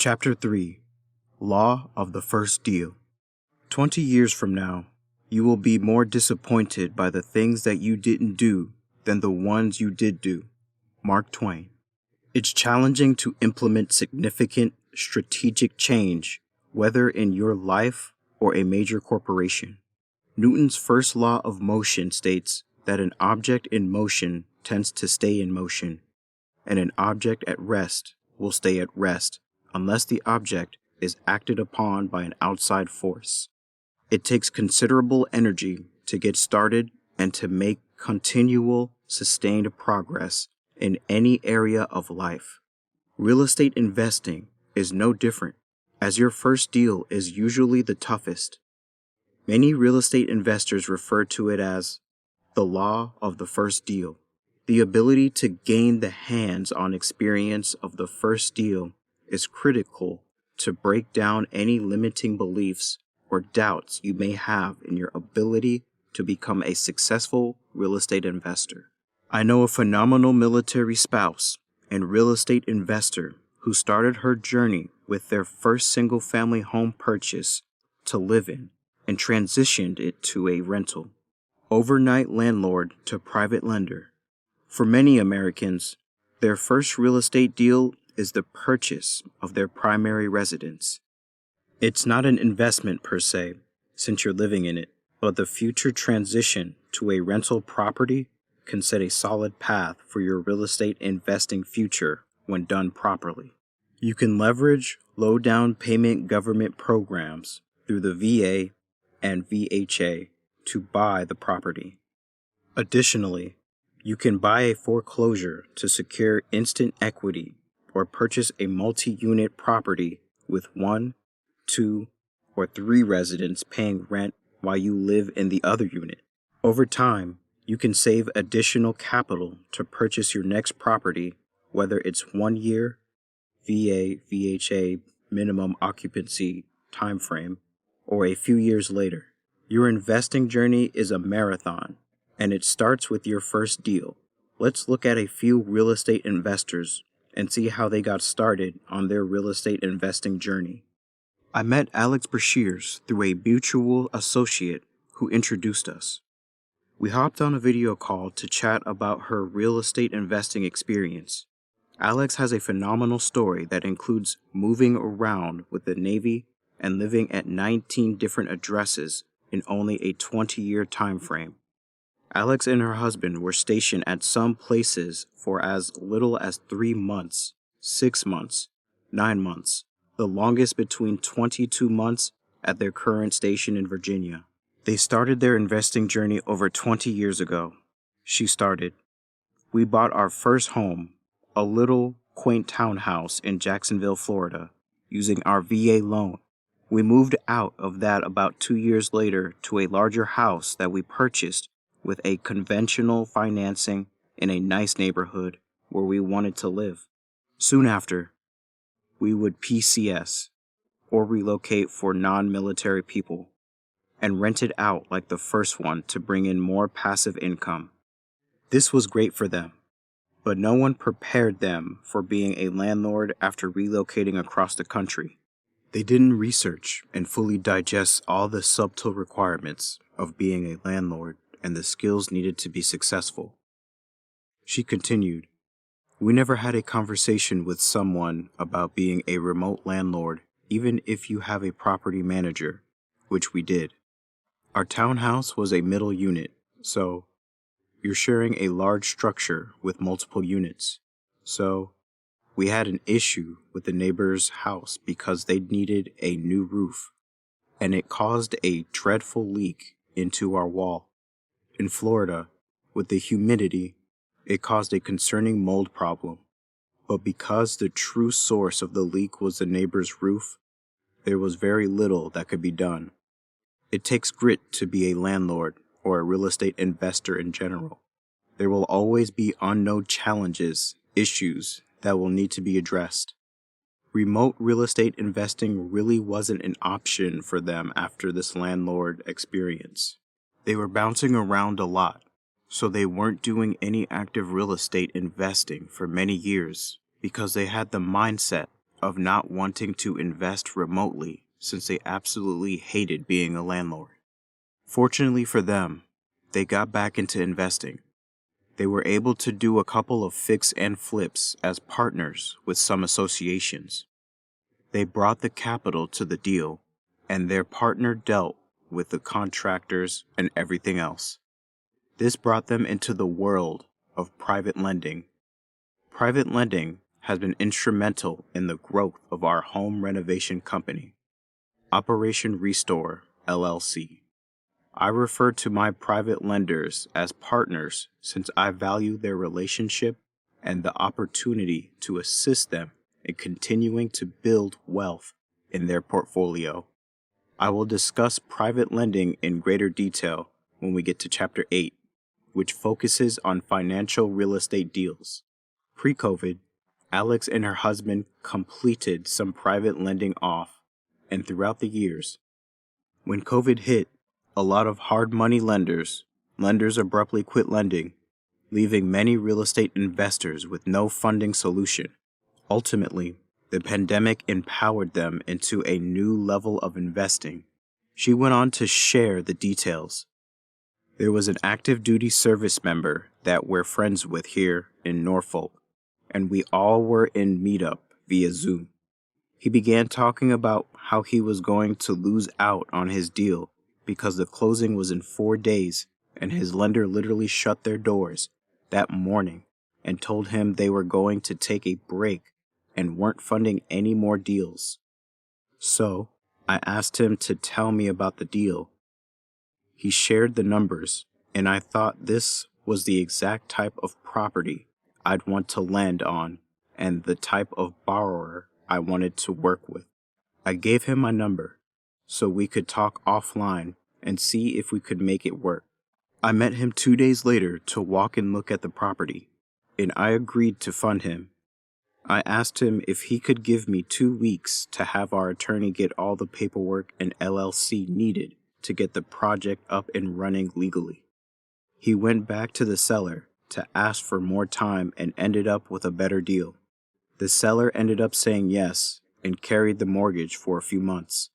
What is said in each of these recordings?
Chapter 3 Law of the First Deal. 20 years from now, you will be more disappointed by the things that you didn't do than the ones you did do. Mark Twain. It's challenging to implement significant strategic change, whether in your life or a major corporation. Newton's first law of motion states that an object in motion tends to stay in motion, and an object at rest will stay at rest unless the object is acted upon by an outside force. It takes considerable energy to get started and to make continual, sustained progress in any area of life. Real estate investing is no different, as your first deal is usually the toughest. Many real estate investors refer to it as the law of the first deal. The ability to gain the hands-on experience of the first deal is critical to break down any limiting beliefs or doubts you may have in your ability to become a successful real estate investor. I know a phenomenal military spouse and real estate investor who started her journey with their first single-family home purchase to live in and transitioned it to a rental. Overnight landlord to private lender. For many Americans, their first real estate deal is the purchase of their primary residence. It's not an investment per se, since you're living in it, but the future transition to a rental property can set a solid path for your real estate investing future when done properly. You can leverage low down payment government programs through the VA and VHA to buy the property. Additionally, you can buy a foreclosure to secure instant equity or purchase a multi-unit property with 1, 2, or 3 residents paying rent while you live in the other unit. Over time, you can save additional capital to purchase your next property, whether it's 1 year, VA, VHA, minimum occupancy timeframe, or a few years later. Your investing journey is a marathon, and it starts with your first deal. Let's look at a few real estate investors and see how they got started on their real estate investing journey. I met Alex Brashears through a mutual associate who introduced us. We hopped on a video call to chat about her real estate investing experience. Alex has a phenomenal story that includes moving around with the Navy and living at 19 different addresses in only a 20-year time frame. Alex and her husband were stationed at some places for as little as 3 months, 6 months, 9 months, the longest between 22 months at their current station in Virginia. They started their investing journey over 20 years ago. She started. We bought our first home, a little quaint townhouse in Jacksonville, Florida, using our VA loan. We moved out of that about 2 years later to a larger house that we purchased with a conventional financing in a nice neighborhood where we wanted to live. Soon after, we would PCS, or relocate for non-military people, and rent it out like the first one to bring in more passive income. This was great for them, but no one prepared them for being a landlord after relocating across the country. They didn't research and fully digest all the subtle requirements of being a landlord and the skills needed to be successful. She continued, "We never had a conversation with someone about being a remote landlord, even if you have a property manager, which we did. Our townhouse was a middle unit, so you're sharing a large structure with multiple units. So we had an issue with the neighbor's house because they needed a new roof, and it caused a dreadful leak into our wall. In Florida, with the humidity, it caused a concerning mold problem, but because the true source of the leak was the neighbor's roof, there was very little that could be done. It takes grit to be a landlord or a real estate investor in general. There will always be unknown challenges, issues that will need to be addressed. Remote real estate investing really wasn't an option for them after this landlord experience. They were bouncing around a lot, so they weren't doing any active real estate investing for many years because they had the mindset of not wanting to invest remotely since they absolutely hated being a landlord. Fortunately for them, they got back into investing. They were able to do a couple of fix and flips as partners with some associations. They brought the capital to the deal, and their partner dealt with the contractors and everything else. This brought them into the world of private lending. Private lending has been instrumental in the growth of our home renovation company, Operation Restore, LLC. I refer to my private lenders as partners since I value their relationship and the opportunity to assist them in continuing to build wealth in their portfolio. I will discuss private lending in greater detail when we get to Chapter 8, which focuses on financial real estate deals. Pre-COVID, Alex and her husband completed some private lending off, and throughout the years. When COVID hit, a lot of hard money lenders abruptly quit lending, leaving many real estate investors with no funding solution. Ultimately, the pandemic empowered them into a new level of investing. She went on to share the details. There was an active duty service member that we're friends with here in Norfolk, and we all were in meetup via Zoom. He began talking about how he was going to lose out on his deal because the closing was in 4 days and his lender literally shut their doors that morning and told him they were going to take a break and weren't funding any more deals. So I asked him to tell me about the deal. He shared the numbers, and I thought this was the exact type of property I'd want to lend on and the type of borrower I wanted to work with. I gave him my number so we could talk offline and see if we could make it work. I met him 2 days later to walk and look at the property, and I agreed to fund him. I asked him if he could give me 2 weeks to have our attorney get all the paperwork and LLC needed to get the project up and running legally. He went back to the seller to ask for more time and ended up with a better deal. The seller ended up saying yes and carried the mortgage for a few months,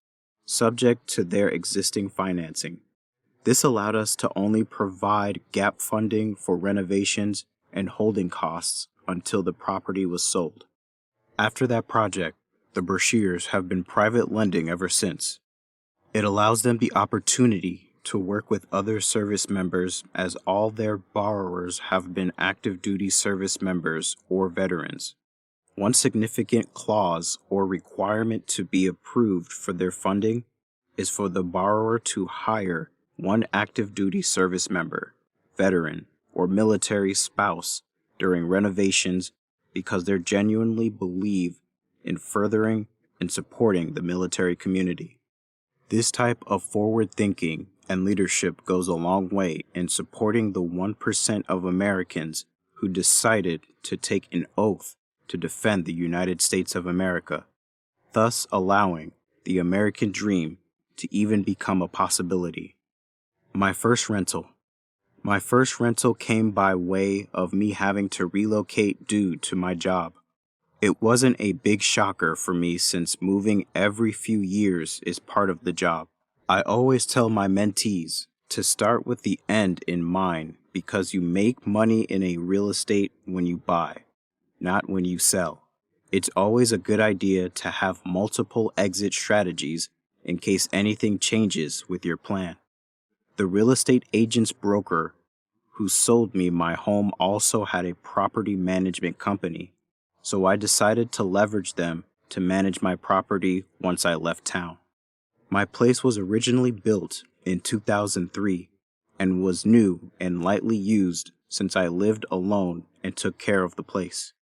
subject to their existing financing. This allowed us to only provide gap funding for renovations and holding costs until the property was sold. After that project, the Brashears have been private lending ever since. It allows them the opportunity to work with other service members as all their borrowers have been active duty service members or veterans. One significant clause or requirement to be approved for their funding is for the borrower to hire one active duty service member, veteran, or military spouse during renovations because they genuinely believe in furthering and supporting the military community. This type of forward thinking and leadership goes a long way in supporting the 1% of Americans who decided to take an oath to defend the United States of America, thus allowing the American dream to even become a possibility. My first rental. My first rental came by way of me having to relocate due to my job. It wasn't a big shocker for me since moving every few years is part of the job. I always tell my mentees to start with the end in mind because you make money in a real estate when you buy, not when you sell. It's always a good idea to have multiple exit strategies in case anything changes with your plan. The real estate agent's broker who sold me my home also had a property management company, so I decided to leverage them to manage my property once I left town. My place was originally built in 2003 and was new and lightly used since I lived alone and took care of the place.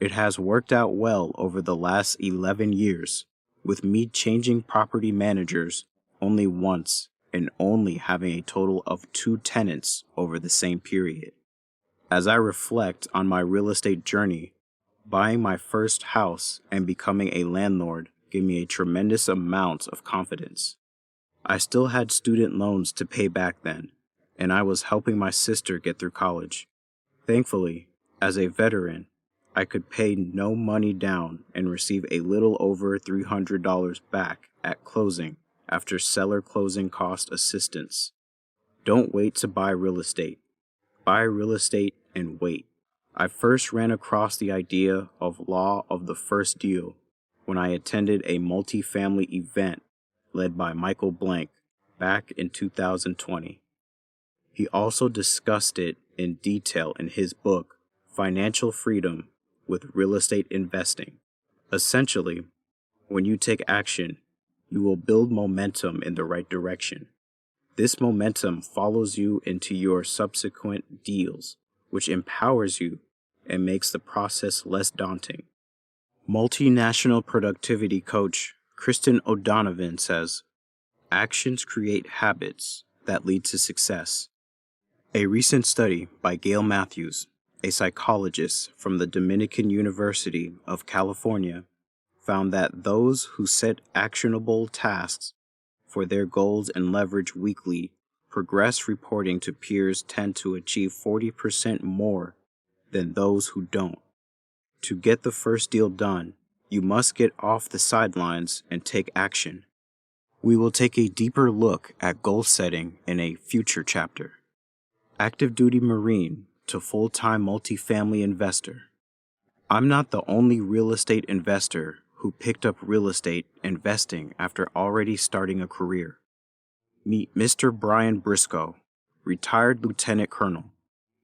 It has worked out well over the last 11 years, with me changing property managers only once and only having a total of 2 tenants over the same period. As I reflect on my real estate journey, buying my first house and becoming a landlord gave me a tremendous amount of confidence. I still had student loans to pay back then, and I was helping my sister get through college. Thankfully, as a veteran, I could pay no money down and receive a little over $300 back at closing after seller closing cost assistance. Don't wait to buy real estate. Buy real estate and wait. I first ran across the idea of law of the first deal when I attended a multifamily event led by Michael Blank back in 2020. He also discussed it in detail in his book, Financial Freedom with Real Estate Investing. Essentially, when you take action, you will build momentum in the right direction. This momentum follows you into your subsequent deals, which empowers you and makes the process less daunting. Multinational productivity coach Kristen O'Donovan says, actions create habits that lead to success. A recent study by Gail Matthews, a psychologist from the Dominican University of California, found that those who set actionable tasks for their goals and leverage weekly progress reporting to peers tend to achieve 40% more than those who don't. To get the first deal done, you must get off the sidelines and take action. We will take a deeper look at goal setting in a future chapter. Active duty Marine to full-time multifamily investor. I'm not the only real estate investor who picked up real estate investing after already starting a career. Meet Mr. Brian Briscoe, retired lieutenant colonel.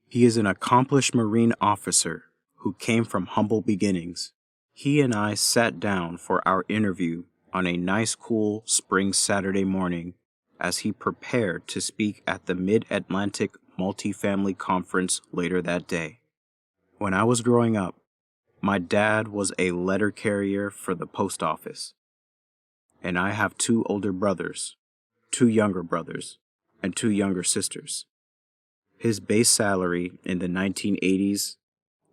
He is an accomplished Marine officer who came from humble beginnings. He and I sat down for our interview on a nice cool spring Saturday morning as he prepared to speak at the Mid-Atlantic Multifamily Conference later that day. When I was growing up, my dad was a letter carrier for the post office, and I have 2 older brothers, 2 younger brothers, and 2 younger sisters. His base salary in the 1980s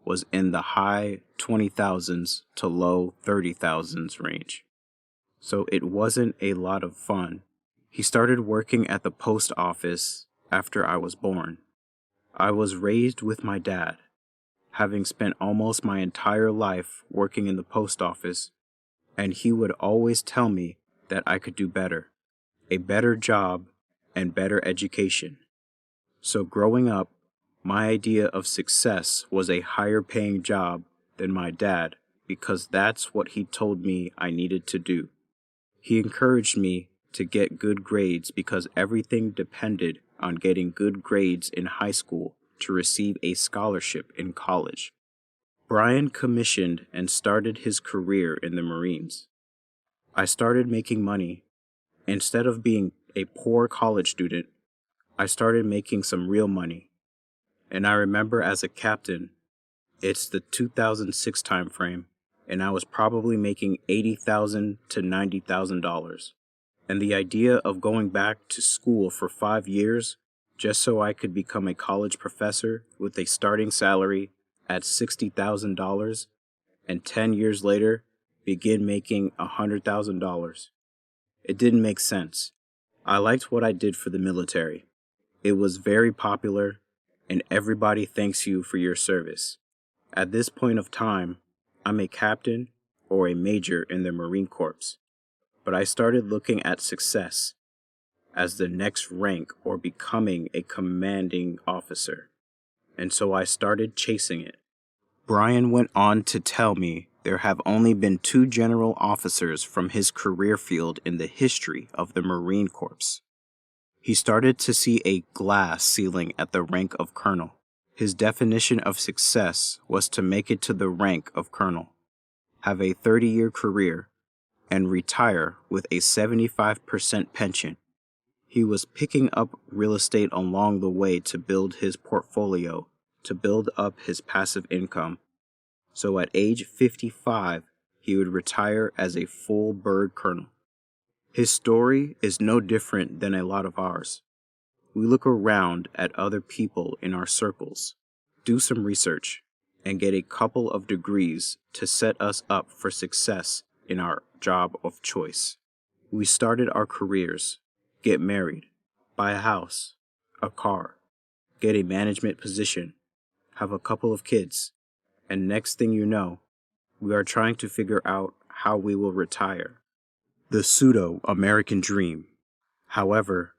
was in the high 20,000s to low 30,000s range, so it wasn't a lot of fun. He started working at the post office after I was born. I was raised with my dad, having spent almost my entire life working in the post office, and he would always tell me that I could do better, a better job, and better education. So growing up, my idea of success was a higher paying job than my dad because that's what he told me I needed to do. He encouraged me to get good grades because everything depended on getting good grades in high school to receive a scholarship in college. Brian commissioned and started his career in the Marines. I started making money. Instead of being a poor college student, I started making some real money. And I remember as a captain, it's the 2006 time frame, and I was probably making $80,000 to $90,000. And the idea of going back to school for 5 years just so I could become a college professor with a starting salary at $60,000 and 10 years later begin making $100,000. It didn't make sense. I liked what I did for the military. It was very popular, and everybody thanks you for your service. At this point of time, I'm a captain or a major in the Marine Corps, but I started looking at success as the next rank or becoming a commanding officer, and so I started chasing it. Brian went on to tell me there have only been 2 general officers from his career field in the history of the Marine Corps. He started to see a glass ceiling at the rank of colonel. His definition of success was to make it to the rank of colonel, have a 30-year career, and retire with a 75% pension. He was picking up real estate along the way to build his portfolio, to build up his passive income. So at age 55, he would retire as a full bird colonel. His story is no different than a lot of ours. We look around at other people in our circles, do some research, and get a couple of degrees to set us up for success in our job of choice. We started our careers, get married, buy a house, a car, get a management position, have a couple of kids, And next thing you know, we are trying to figure out how we will retire. The pseudo-American dream. However,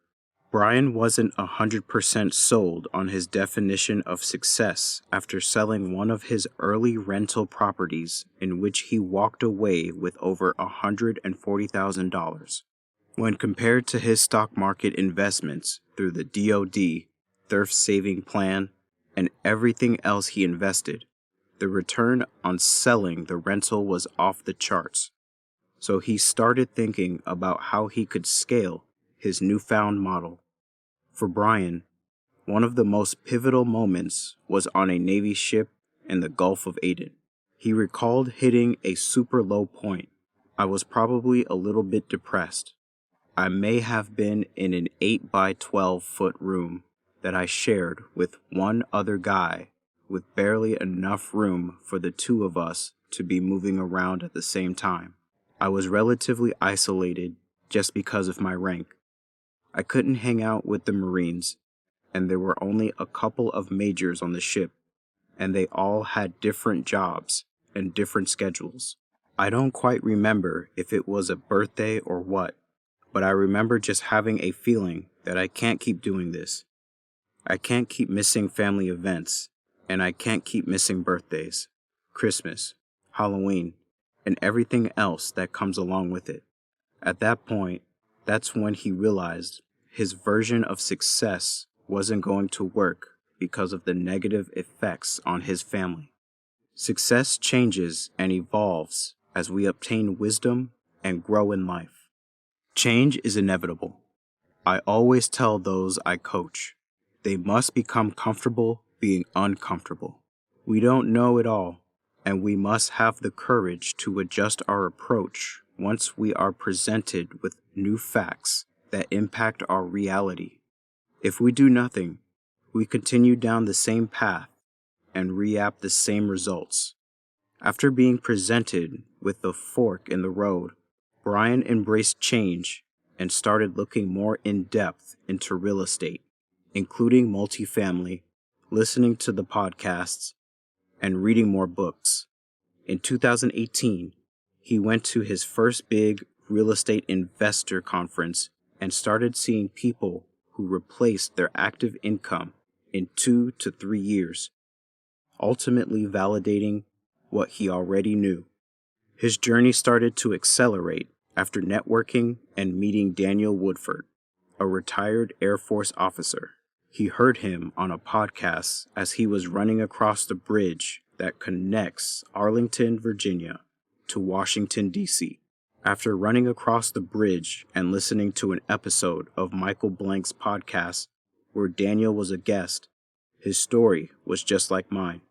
Brian wasn't 100% sold on his definition of success after selling one of his early rental properties in which he walked away with over $140,000. When compared to his stock market investments through the DoD, Thrift Saving Plan, and everything else he invested, the return on selling the rental was off the charts. So he started thinking about how he could scale his newfound model. For Brian, one of the most pivotal moments was on a Navy ship in the Gulf of Aden. He recalled hitting a super low point. I was probably a little bit depressed. I may have been in an 8 by 12 foot room that I shared with one other guy with barely enough room for the two of us to be moving around at the same time. I was relatively isolated just because of my rank. I couldn't hang out with the Marines, and there were only a couple of majors on the ship, and they all had different jobs and different schedules. I don't quite remember if it was a birthday or what, but I remember just having a feeling that I can't keep doing this. I can't keep missing family events, and I can't keep missing birthdays, Christmas, Halloween, and everything else that comes along with it. At that point, that's when he realized his version of success wasn't going to work because of the negative effects on his family. Success changes and evolves as we obtain wisdom and grow in life. Change is inevitable. I always tell those I coach, they must become comfortable being uncomfortable. We don't know it all, and we must have the courage to adjust our approach once we are presented with new facts that impact our reality. If we do nothing, we continue down the same path and reap the same results. After being presented with the fork in the road, Brian embraced change and started looking more in depth into real estate, including multifamily, listening to the podcasts, and reading more books. In 2018, he went to his first big real estate investor conference and started seeing people who replaced their active income in 2 to 3 years, ultimately validating what he already knew. His journey started to accelerate after networking and meeting Daniel Woodford, a retired Air Force officer. He heard him on a podcast as he was running across the bridge that connects Arlington, Virginia, to Washington, D.C. After running across the bridge and listening to an episode of Michael Blank's podcast where Daniel was a guest, his story was just like mine.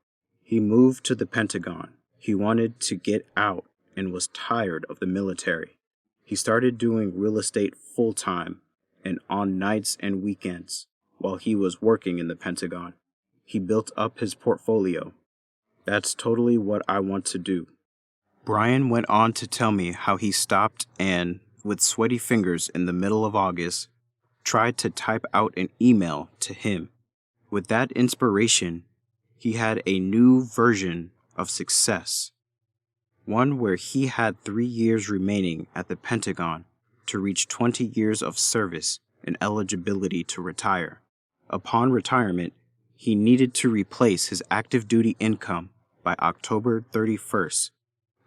He moved to the Pentagon. He wanted to get out and was tired of the military. He started doing real estate full-time and on nights and weekends while he was working in the Pentagon. He built up his portfolio. That's totally what I want to do. Brian went on to tell me how he stopped and, with sweaty fingers in the middle of August, tried to type out an email to him. With that inspiration, he had a new version of success. One where he had 3 years remaining at the Pentagon to reach 20 years of service and eligibility to retire. Upon retirement, he needed to replace his active duty income by October 31st,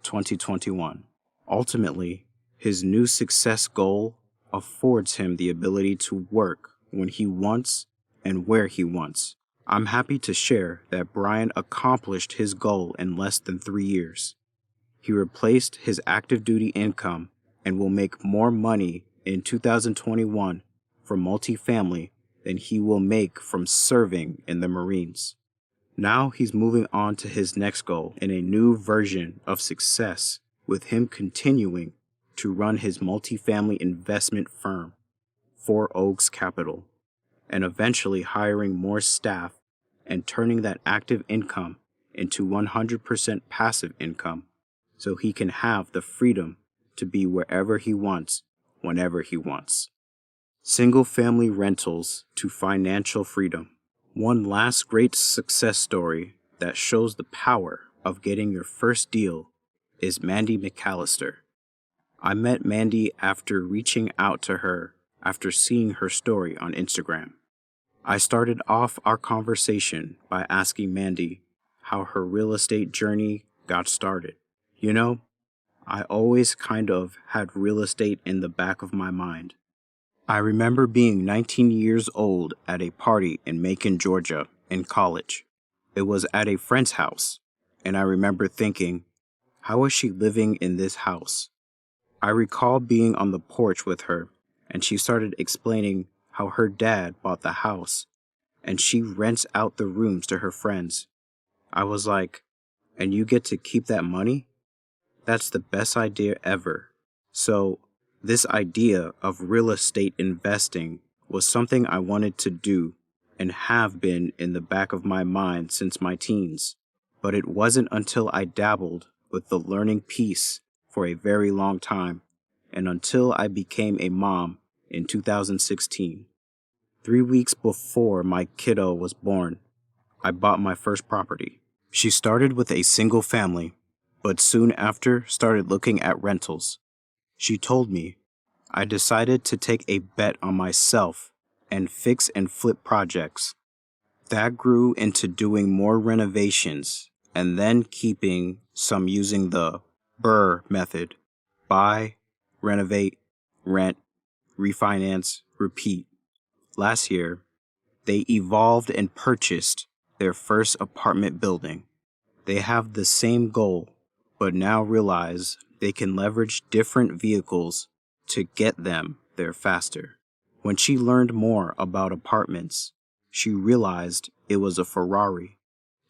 2021. Ultimately, his new success goal affords him the ability to work when he wants and where he wants. I'm happy to share that Brian accomplished his goal in less than 3 years. He replaced his active duty income and will make more money in 2021 from multifamily than he will make from serving in the Marines. Now he's moving on to his next goal in a new version of success, with him continuing to run his multifamily investment firm, Four Oaks Capital, and eventually hiring more staff and turning that active income into 100% passive income so he can have the freedom to be wherever he wants, whenever he wants. Single-family rentals to financial freedom. One last great success story that shows the power of getting your first deal is Mandy McAllister. I met Mandy after reaching out to her after seeing her story on Instagram. I started off our conversation by asking Mandy how her real estate journey got started. You know, I always kind of had real estate in the back of my mind. I remember being 19 years old at a party in Macon, Georgia, in college. It was at a friend's house, and I remember thinking, how is she living in this house? I recall being on the porch with her, and she started explaining how her dad bought the house, and she rents out the rooms to her friends. I was like, and you get to keep that money? That's the best idea ever. So, this idea of real estate investing was something I wanted to do and have been in the back of my mind since my teens. But it wasn't until I dabbled with the learning piece for a very long time and until I became a mom in 2016. 3 weeks before my kiddo was born, I bought my first property. She started with a single family, but soon after started looking at rentals. She told me, I decided to take a bet on myself and fix and flip projects. That grew into doing more renovations and then keeping some using the BRRRR method: buy, renovate, rent, refinance, repeat. Last year, they evolved and purchased their first apartment building. They have the same goal, but now realize they can leverage different vehicles to get them there faster. When she learned more about apartments, she realized it was a Ferrari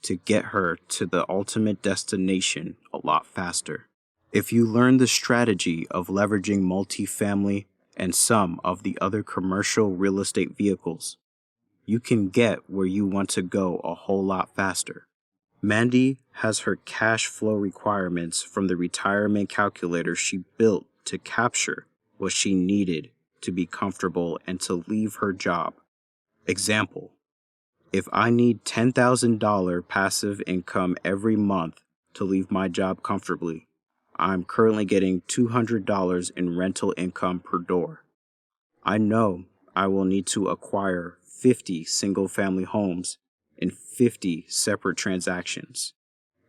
to get her to the ultimate destination a lot faster. If you learn the strategy of leveraging multifamily and some of the other commercial real estate vehicles, you can get where you want to go a whole lot faster. Mandy has her cash flow requirements from the retirement calculator she built to capture what she needed to be comfortable and to leave her job. Example, if I need $10,000 passive income every month to leave my job comfortably, I'm currently getting $200 in rental income per door. I know I will need to acquire 50 single-family homes in 50 separate transactions.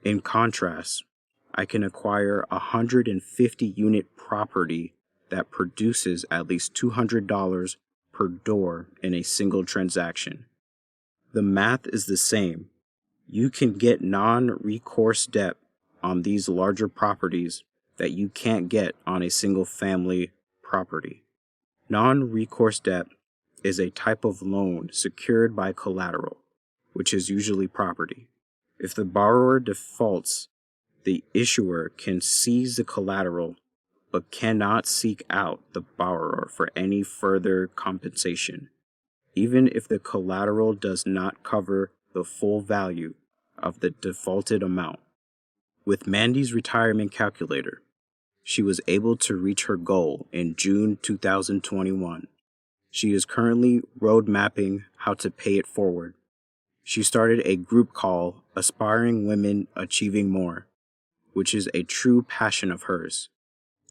In contrast, I can acquire a 150-unit property that produces at least $200 per door in a single transaction. The math is the same. You can get non-recourse debt on these larger properties that you can't get on a single-family property. Non-recourse debt is a type of loan secured by collateral, which is usually property. If the borrower defaults, the issuer can seize the collateral but cannot seek out the borrower for any further compensation, even if the collateral does not cover the full value of the defaulted amount. With Mandy's retirement calculator, she was able to reach her goal in June 2021. She is currently road mapping how to pay it forward. She started a group called Aspiring Women Achieving More, which is a true passion of hers.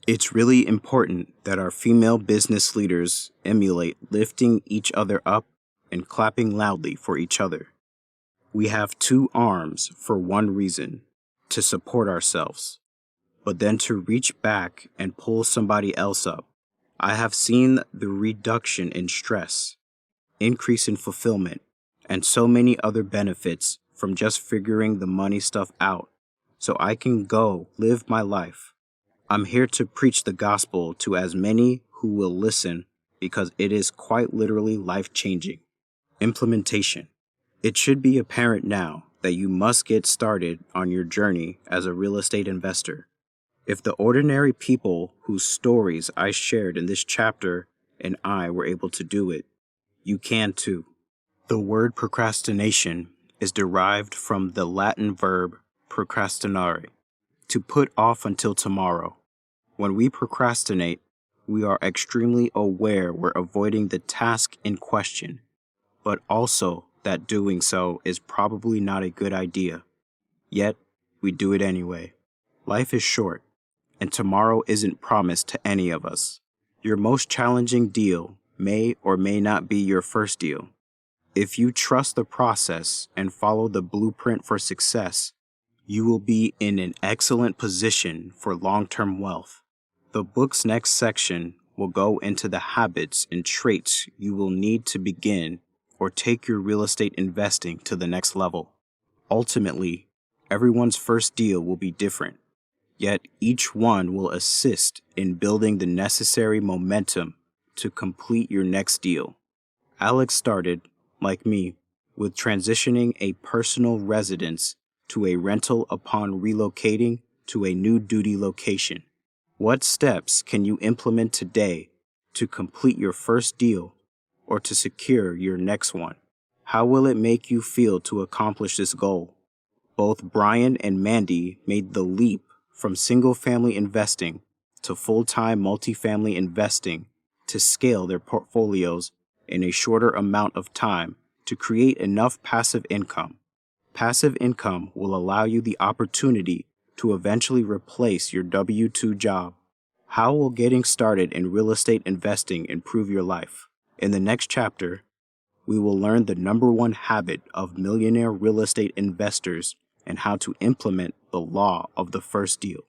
It's really important that our female business leaders emulate lifting each other up and clapping loudly for each other. We have two arms for one reason, to support ourselves, but then to reach back and pull somebody else up. I have seen the reduction in stress, increase in fulfillment, and so many other benefits from just figuring the money stuff out so I can go live my life. I'm here to preach the gospel to as many who will listen because it is quite literally life-changing. Implementation. It should be apparent now that you must get started on your journey as a real estate investor. If the ordinary people whose stories I shared in this chapter and I were able to do it, you can too. The word procrastination is derived from the Latin verb procrastinare, to put off until tomorrow. When we procrastinate, we are extremely aware we're avoiding the task in question, but also that doing so is probably not a good idea. Yet, we do it anyway. Life is short, and tomorrow isn't promised to any of us. Your most challenging deal may or may not be your first deal. If you trust the process and follow the blueprint for success, you will be in an excellent position for long-term wealth. The book's next section will go into the habits and traits you will need to begin or take your real estate investing to the next level. Ultimately, everyone's first deal will be different, yet each one will assist in building the necessary momentum to complete your next deal. Alex started, like me, with transitioning a personal residence to a rental upon relocating to a new duty location. What steps can you implement today to complete your first deal or to secure your next one? How will it make you feel to accomplish this goal? Both Brian and Mandy made the leap from single-family investing to full-time multifamily investing to scale their portfolios in a shorter amount of time to create enough passive income. Passive income will allow you the opportunity to eventually replace your W-2 job. How will getting started in real estate investing improve your life? In the next chapter, we will learn the number one habit of millionaire real estate investors and how to implement the law of the first deal.